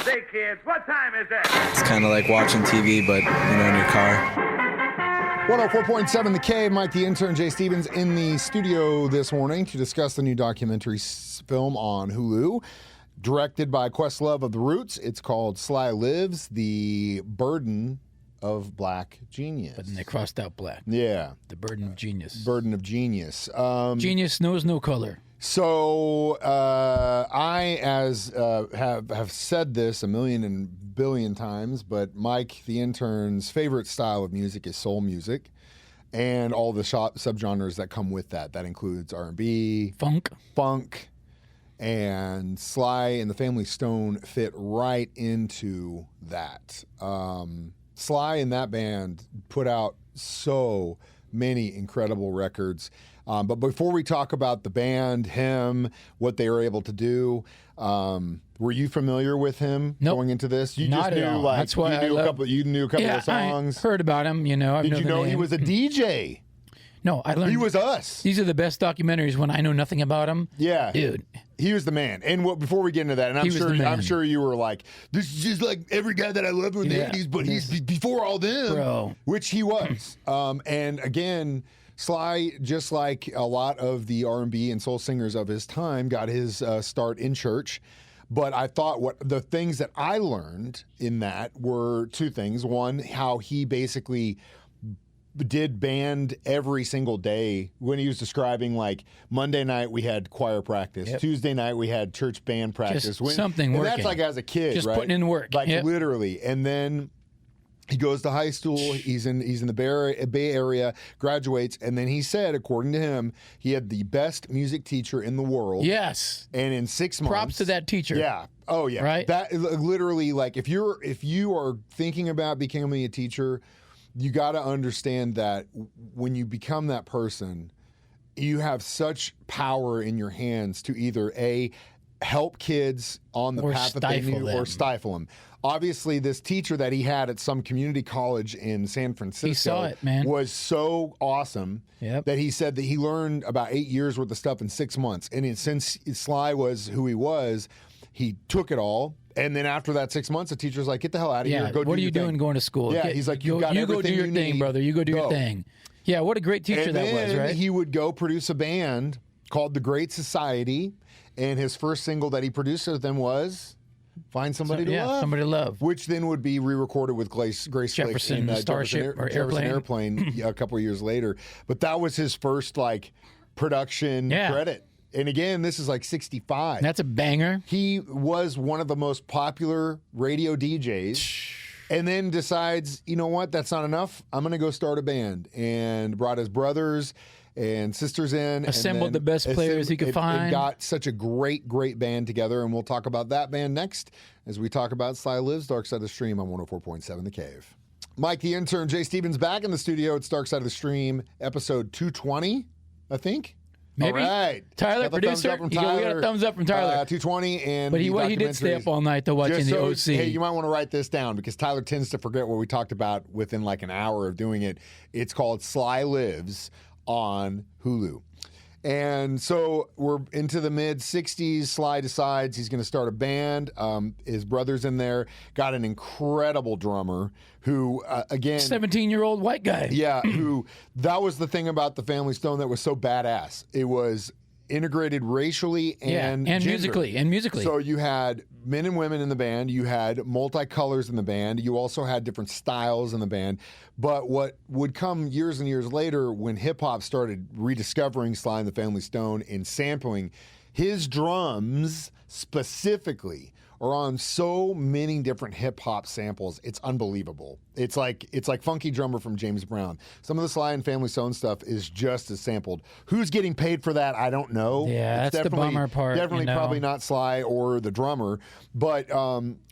Say, kids, what time is it? It's kind of like watching TV, but, in your car. 104.7 The Cave. Mike, the intern, Jay Stevens in the studio this morning to discuss the new documentary film on Hulu, directed by Questlove of The Roots. It's called Sly Lives, The Burden of Black Genius. But then they crossed out black. Yeah. The burden of genius. Burden of Genius. Genius knows no color. So I have said this a million and billion times, but Mike, the intern's favorite style of music is soul music, and all the subgenres that come with that. That includes R&B, funk, and Sly and the Family Stone fit right into that. Sly and that band put out so many incredible records. But before we talk about the band, him, what they were able to do, were you familiar with him going into this? You Not just knew at all. like That's why you knew a couple of songs. I heard about him. Did you know he was a DJ? No, I learned he was us. These are the best documentaries when I know nothing about him. Yeah, dude, he was the man. And before we get into that, and I'm sure you were like, this is just like every guy that I loved in the 80s, but he's before all them, bro. Which he was. And again, Sly, just like a lot of the R&B and soul singers of his time, got his start in church. But I thought the things that I learned in that were two things. One, how he basically did band every single day when he was describing, like, Monday night we had choir practice, Tuesday night we had church band practice. Just something working. That's like as a kid, just right? Putting in work. Like literally. And then he goes to high school. He's in the Bay Area, graduates, and then he said, according to him, he had the best music teacher in the world. Yes. And in 6 months, props to that teacher. Yeah. Oh yeah. Right. That literally, like, if you are thinking about becoming a teacher, you got to understand that when you become that person, you have such power in your hands to either help kids on the path that they need or stifle them. Obviously, this teacher that he had at some community college in San Francisco was so awesome that he said that he learned about 8 years worth of stuff in 6 months. And since Sly was who he was, he took it all. And then after that 6 months, the teacher's like, get the hell out of here. Go what do are you doing thing. Going to school? Yeah, he's like, you got everything go do your thing, need. brother. You go do your thing. Yeah, what a great teacher that was, right? He would go produce a band called The Great Society. And his first single that he produced with them was Find Somebody to Love. Somebody to Love. Which then would be re-recorded with Grace Jefferson, Slick in Starship Jefferson Airplane a couple of years later. But that was his first production credit. And again, this is like 65. That's a banger. He was one of the most popular radio DJs. And then decides, you know what, that's not enough. I'm going to go start a band. And brought his brothers and sisters in. Assembled the best players he could find. And got such a great, great band together. And we'll talk about that band next as we talk about Sly Lives, Dark Side of the Stream on 104.7 The Cave. Mike, the intern, Jay Stevens, back in the studio. It's Dark Side of the Stream, episode 220, I think. Maybe. All right. Tyler, producer. We got a thumbs up from Tyler. 220. But he did stay up all night, though, watching the OC. Hey, you might want to write this down because Tyler tends to forget what we talked about within like an hour of doing it. It's called Sly Lives on Hulu. And so we're into the mid-60s. Sly decides he's going to start a band. His brother's in there. Got an incredible drummer who, again... 17-year-old white guy. Yeah, who... That was the thing about the Family Stone that was so badass. It was integrated racially and musically. So you had men and women in the band. You had multicolors in the band. You also had different styles in the band. But what would come years and years later when hip-hop started rediscovering Sly and the Family Stone and sampling, his drums specifically are on so many different hip-hop samples. It's unbelievable. It's like Funky Drummer from James Brown. Some of the Sly and Family Stone stuff is just as sampled. Who's getting paid for that? I don't know. Yeah, it's that's the bummer part. Definitely probably not Sly or the drummer. But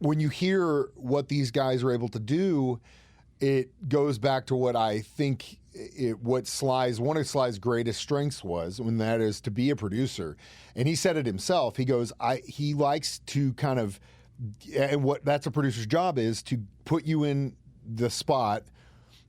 when you hear what these guys are able to do, it goes back to what I think one of Sly's greatest strengths was, and that is to be a producer. And he said it himself. He goes, he likes to kind of, and what that's a producer's job is to put you in the spot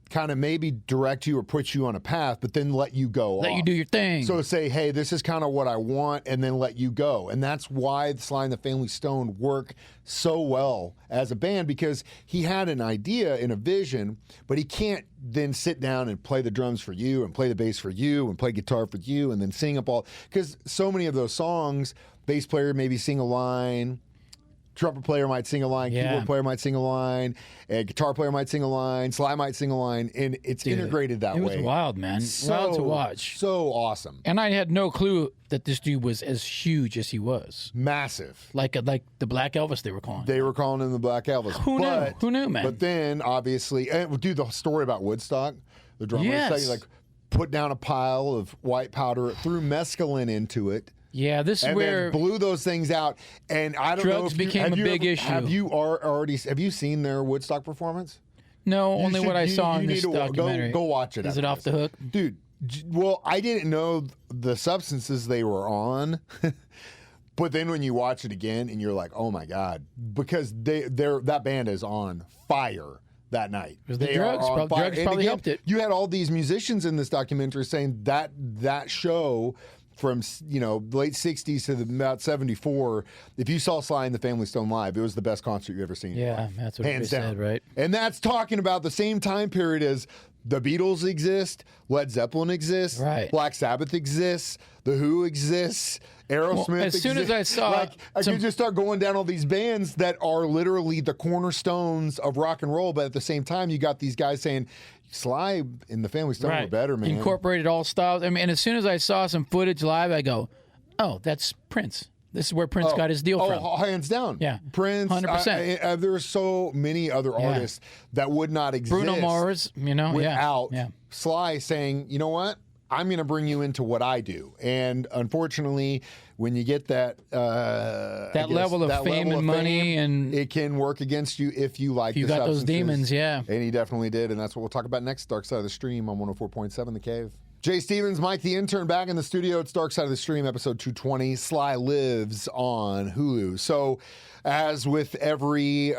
kind of maybe direct you or put you on a path, but then let you go. Let you do your thing. So say, hey, this is kind of what I want, and then let you go. And that's why Sly and the Family Stone work so well as a band, because he had an idea and a vision, but he can't then sit down and play the drums for you and play the bass for you and play guitar for you and then sing up all. Because so many of those songs, bass player maybe sing a line, trumpet player might sing a line, keyboard player might sing a line, a guitar player might sing a line, Sly might sing a line, and it's integrated that way. It was wild, man. Wild to watch. So awesome. And I had no clue that this dude was as huge as he was. Massive. Like the Black Elvis they were calling. They were calling him the Black Elvis. Who knew? Who knew, man? But then, obviously, and dude, the story about Woodstock, the drummer like put down a pile of white powder, threw mescaline into it. Yeah, this is where then blew those things out, and I don't know drugs if became a big issue. Have you have you seen their Woodstock performance? No, only what I saw in this documentary. Go watch it. Is it off the hook, dude? Well, I didn't know the substances they were on, but then when you watch it again, and you're like, oh my god, because that band is on fire that night. Drugs probably helped it. You had all these musicians in this documentary saying that show from late 60s to about 74, if you saw Sly and the Family Stone live, it was the best concert you ever seen. Yeah, that's what hands they down. said, right? And that's talking about the same time period as the Beatles exist, Led Zeppelin exists, right. Black Sabbath exists, The Who exists, Aerosmith as soon as I saw I could just start going down all these bands that are literally the cornerstones of rock and roll, but at the same time you got these guys saying Sly and the Family Stone were better, man. Incorporated all styles. I mean, and as soon as I saw some footage live, I go, oh, that's Prince. This is where Prince got his deal from. Oh, hands down. Yeah. Prince. 100%. There are so many other artists that would not exist. Bruno Mars, without Sly saying, you know what? I'm going to bring you into what I do. And unfortunately, when you get that level of fame and money, and it can work against you if you like. You got those demons, yeah. And he definitely did, and that's what we'll talk about next. Dark Side of the Stream on 104.7 The Cave. Jay Stevens, Mike the Intern, back in the studio. It's Dark Side of the Stream, episode 220. Sly lives on Hulu. So, as with every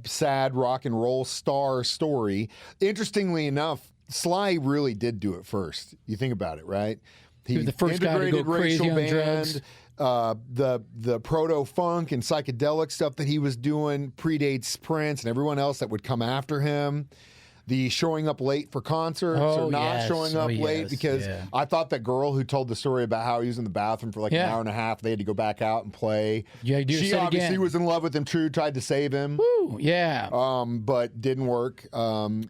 sad rock and roll star story, interestingly enough, Sly really did do it first. You think about it, right? He was the first guy to go crazy on drugs. The proto-funk and psychedelic stuff that he was doing predates Prince and everyone else that would come after him. The showing up late for concerts or not showing up late, because I thought that girl who told the story about how he was in the bathroom for like an hour and a half, they had to go back out and play. Yeah, she obviously was in love with him, true, tried to save him. Woo, yeah. But didn't work.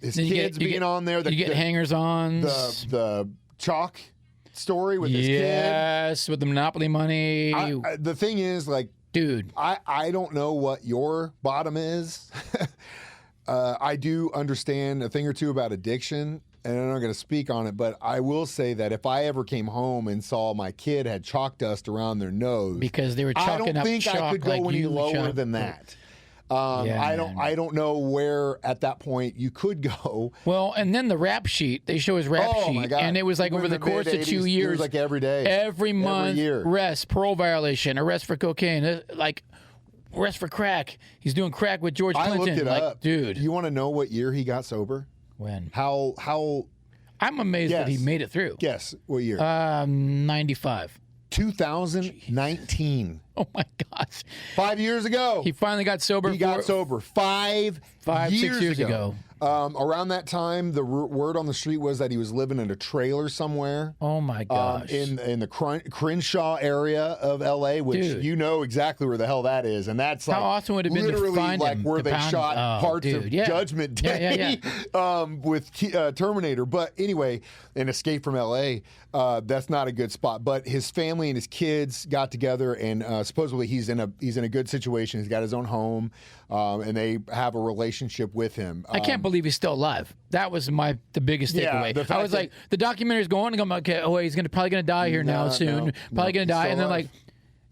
His kids being on there. You get hangers-ons. The chalk story with his kid. Yes, with the Monopoly money. The thing is, like, dude, I don't know what your bottom is. I do understand a thing or two about addiction, and I'm not going to speak on it, but I will say that if I ever came home and saw my kid had chalk dust around their nose, because they were chalking I don't up think chalk I could go like any lower than that. I don't know where at that point you could go. Well, and then the rap sheet, they show his rap sheet, and it was like over the course of 2 years, it was like every day, every month, every year. Arrest, parole violation, arrest for cocaine, like arrest for crack. He's doing crack with George Clinton. I looked it up, dude. You want to know what year he got sober? When? How? I'm amazed that he made it through. Guess what year? 95. 2019. Oh my gosh! 5 years ago, he finally got sober. He got sober 5 6 years ago. Around that time, the word on the street was that he was living in a trailer somewhere. Oh my gosh! In the Crenshaw area of L.A., which you know exactly where the hell that is, and that's like how awesome would it have been literally to find like him, where they shot parts of Judgment Day with Terminator. But anyway, an Escape from L.A. That's not a good spot. But his family and his kids got together, and supposedly he's in a good situation. He's got his own home, and they have a relationship with him. I can't believe he's still alive. That was the biggest takeaway. I was like, the documentary's going, and I'm like, okay, he's probably gonna die here now soon. Probably gonna die, and then like,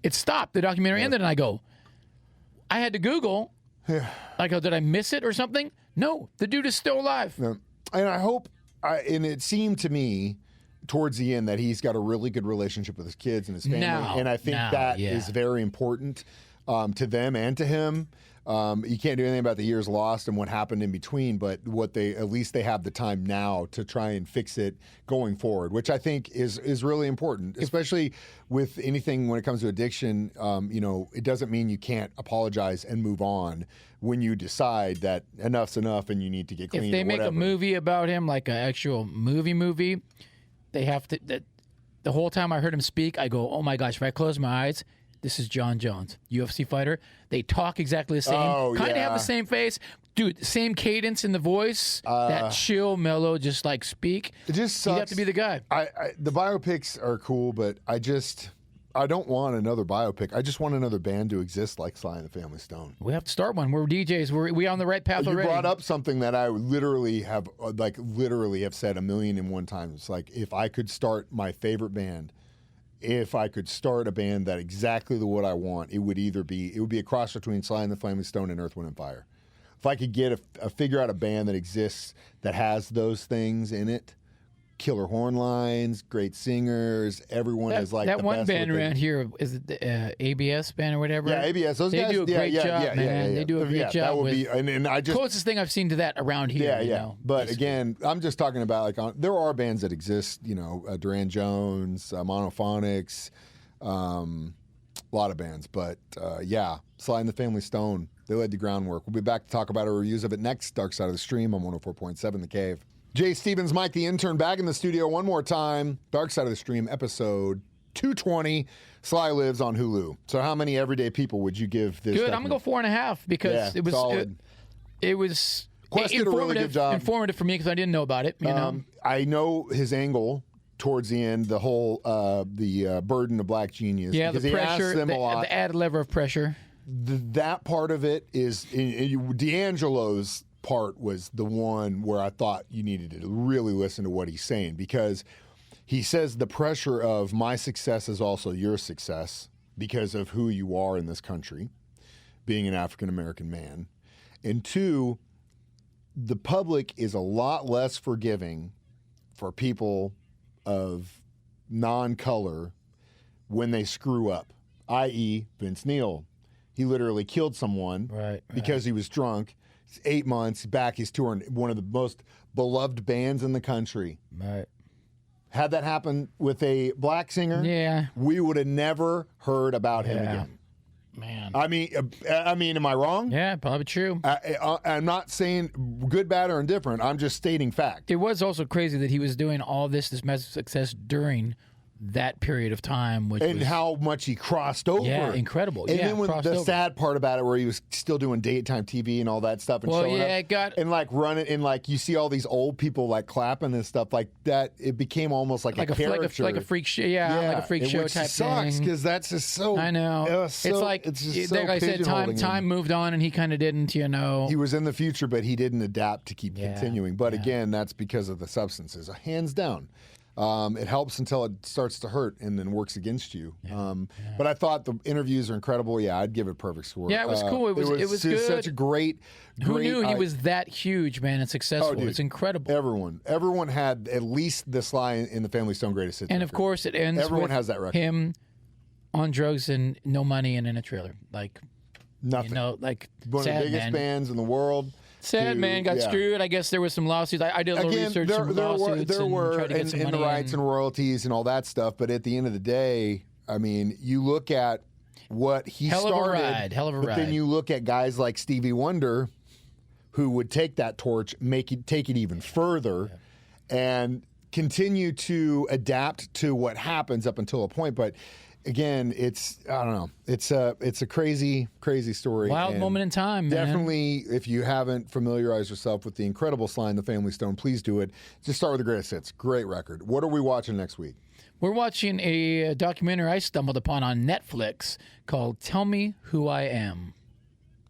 it stopped. The documentary ended, and I go, I had to Google. I go, did I miss it or something? No, the dude is still alive. And I hope, and it seemed to me towards the end that he's got a really good relationship with his kids and his family, and I think that is very important to them and to him. You can't do anything about the years lost and what happened in between, but at least they have the time now to try and fix it going forward, which I think is really important, especially with anything when it comes to addiction. It doesn't mean you can't apologize and move on when you decide that enough's enough and you need to get clean. If they or make whatever. a movie about him, like an actual movie, they have to. The whole time I heard him speak, I go, "Oh my gosh!" If I close my eyes, this is John Jones, UFC fighter. They talk exactly the same. Kind of have the same face. Dude, same cadence in the voice. That chill, mellow, just like speak. It just sucks. You have to be the guy. The biopics are cool, but I don't want another biopic. I just want another band to exist like Sly and the Family Stone. We have to start one. We're DJs. We on the right path already. You brought up something that I literally have said 1,000,001 times. Like, if I could start my favorite band, if I could start a band that exactly what I want, it would be a cross between Sly and the Family Stone and Earth, Wind and Fire. If I could figure out a band that exists that has those things in it. Killer horn lines, great singers. Everyone is like that the one best band with around here. Is it the ABS band or whatever? Yeah, ABS. Those they guys do a great job, man. They do a great job. That would with be, and I just closest thing I've seen to that around here. yeah, you yeah. know, But basically. again, I'm just talking about there are bands that exist. Duran Jones, Monophonics, a lot of bands. But Sly and the Family Stone. They laid the groundwork. We'll be back to talk about our reviews of it next. Dark Side of the Stream on 104.7 The Cave. Jay Stevens, Mike the Intern, back in the studio one more time. Dark Side of the Stream, episode 220. Sly Lives on Hulu. So how many everyday people would you give this? Good. I'm going to go 4.5 because it was solid. It was Quest did a really good job. Informative for me because I didn't know about it. You know, I know his angle towards the end, the whole the burden of black genius. yeah, because the he pressure, asked them a lot. the added lever of pressure. That part of it is D'Angelo's part was the one where I thought you needed to really listen to what he's saying, because he says the pressure of my success is also your success because of who you are in this country, being an African American man. And two, the public is a lot less forgiving for people of non-color when they screw up, i.e. Vince Neil. He literally killed someone because he was drunk. 8 months back, he's touring one of the most beloved bands in the country. Right. Had that happen with a black singer, we would have never heard about him again. Man. I mean, am I wrong? Yeah, probably true. I'm not saying good, bad, or indifferent. I'm just stating fact. It was also crazy that he was doing all this massive success during that period of time, how much he crossed over. Yeah, incredible. And then the sad part about it, where he was still doing daytime TV and all that stuff, and showing up, and like running, and like you see all these old people like clapping and stuff like that. It became almost like a character, like a freak show. Yeah, like a freak show type sucks thing. Because that's just so. I know. So, it's like like I said, time moved on, and he kind of didn't. You know, he was in the future, but he didn't adapt to keep continuing. But again, that's because of the substances, hands down. It helps until it starts to hurt and then works against you. But I thought the interviews are incredible. Yeah, I'd give it a perfect score. Yeah, it was cool. It was good. Such a great. Who knew he was that huge, man, and successful? Dude, it's incredible. Everyone had at least the Sly in the Family Stone greatest hits. And of course, it ends. Everyone with has that record. Him on drugs and no money and in a trailer, like nothing. You know, like one of the biggest bands in the world. Sad man got screwed. I guess there was some lawsuits. I did a little research. There were tried to get some money the rights and royalties and all that stuff. But at the end of the day, I mean, you look at what he started. Hell of a ride. But then you look at guys like Stevie Wonder, who would take that torch, take it even further, and continue to adapt to what happens up until a point. But again, I don't know. It's a crazy, crazy story. Wild moment in time, man. Definitely, if you haven't familiarized yourself with the incredible Sly and the Family Stone, please do it. Just start with the greatest hits. Great record. What are we watching next week? We're watching a documentary I stumbled upon on Netflix called Tell Me Who I Am.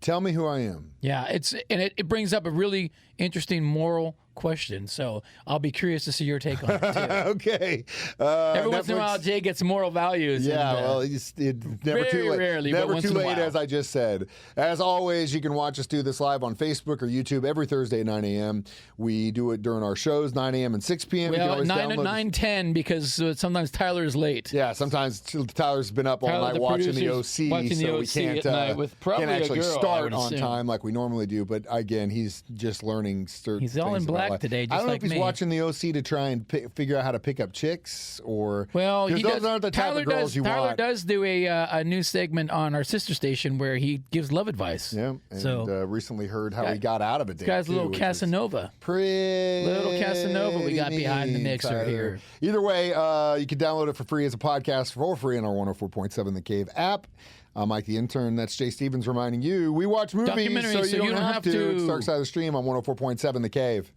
Tell Me Who I Am. Yeah, it brings up a really interesting moral question. So I'll be curious to see your take on it, too. Okay. Every once in a while, Jay gets moral values. Yeah, and, well, it's never too late. Rarely, never but too once in a late, while. as I just said. As always, you can watch us do this live on Facebook or YouTube every Thursday at 9 a.m. We do it during our shows, 9 a.m. and 6 p.m. Well, 9:10 because sometimes Tyler's late. Yeah, sometimes Tyler's been up all night watching the OC, so we can't actually start on time like we normally do. But again, he's just learning certain He's all in black today, just I don't know like if he's me. watching the OC to try and figure out how to pick up chicks or. Well, those does. aren't the type Tyler of girls you Tyler want. does do a new segment on our sister station where he gives love advice. Yeah, and so recently heard how he got out of it. This guy's a little Casanova. Little Casanova we got behind the mixer Tyler. here. Either way, you can download it for free as a podcast for free on our 104.7 The Cave app. I'm Mike the Intern. That's Jay Stevens reminding you we watch movies Documentaries, so you don't have to. It's Dark Side of the Stream on 104.7 The Cave.